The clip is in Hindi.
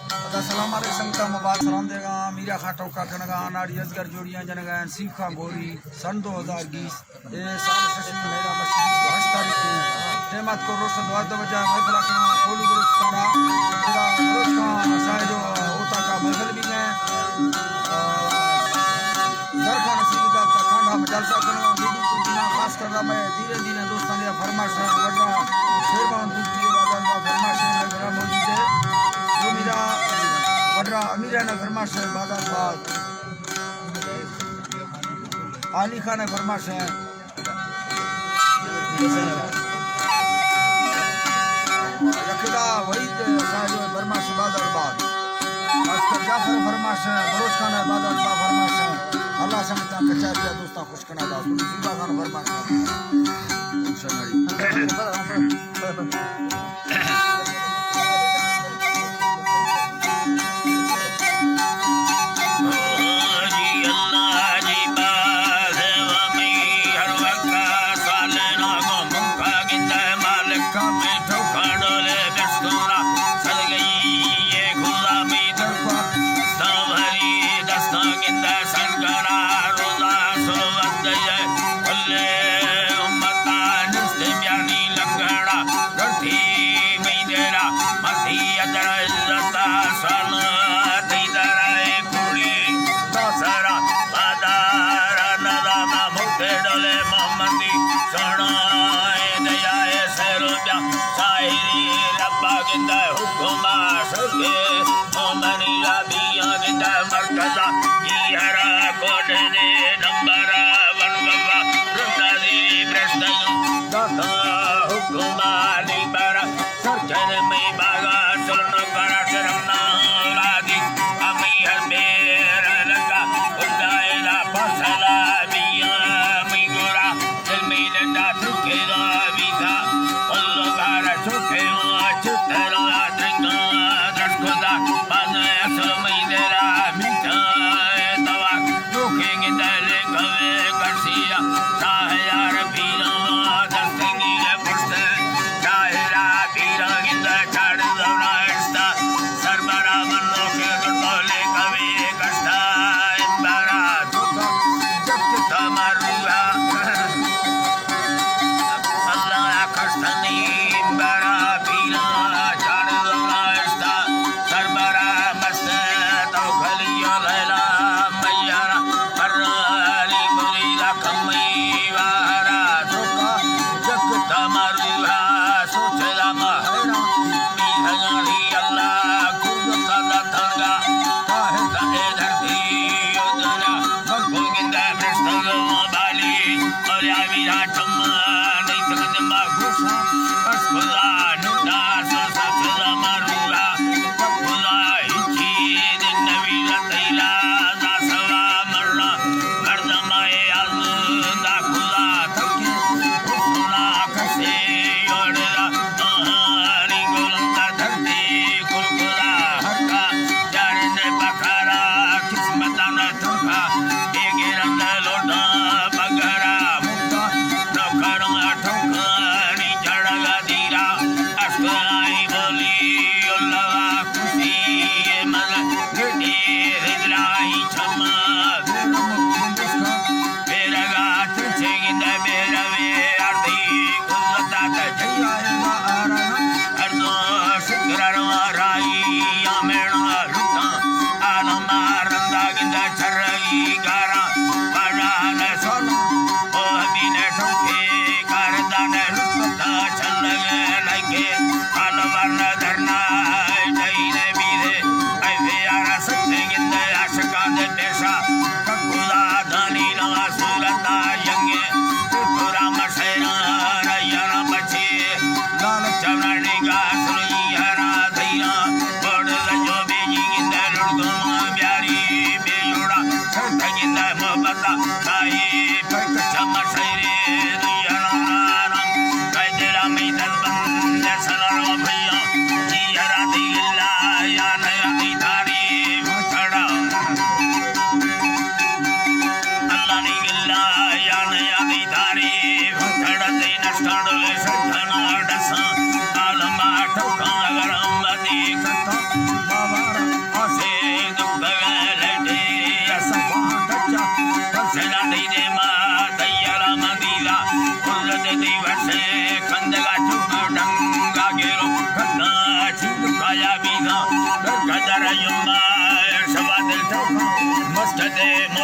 सलाम संगता मुबारक सलाम देगा मीरा खाटो का कनगा नाड़ी अजगर जोड़ियां जनगा सीखा गोरी सन 2020 ए साल सशी मेरा मस्जिद 8 तारीख को टेमत को रोशन वाद बजा महफिल का कोली गुरुस करा पूरा गुरुस का सारे जो ओता का महफिल भी है दरखान नसीब का खांडा में जलसा करना बिना खास कर रहा मैं धीरे धीरे दोस्तों ने फरमाइश वडा शेरबान बुद्धी वादन का फरमाइश है मेरा मौजूद है जो मेरा वडा अमीरा ने फरमाइश है बादाबाद आली खान ने फरमाइश है यकदा वही साहिब फरमाइश बादाबाद अस्कर जाफर फरमाइश है बलोच खान है बादाबाद फरमाइश है अल्लाह समझता कच्चा किया दोस्ता खुश करना दास मुसीबा खान फरमाइश है Kadarai Yumma, Shabbat el Tawfa, Mustade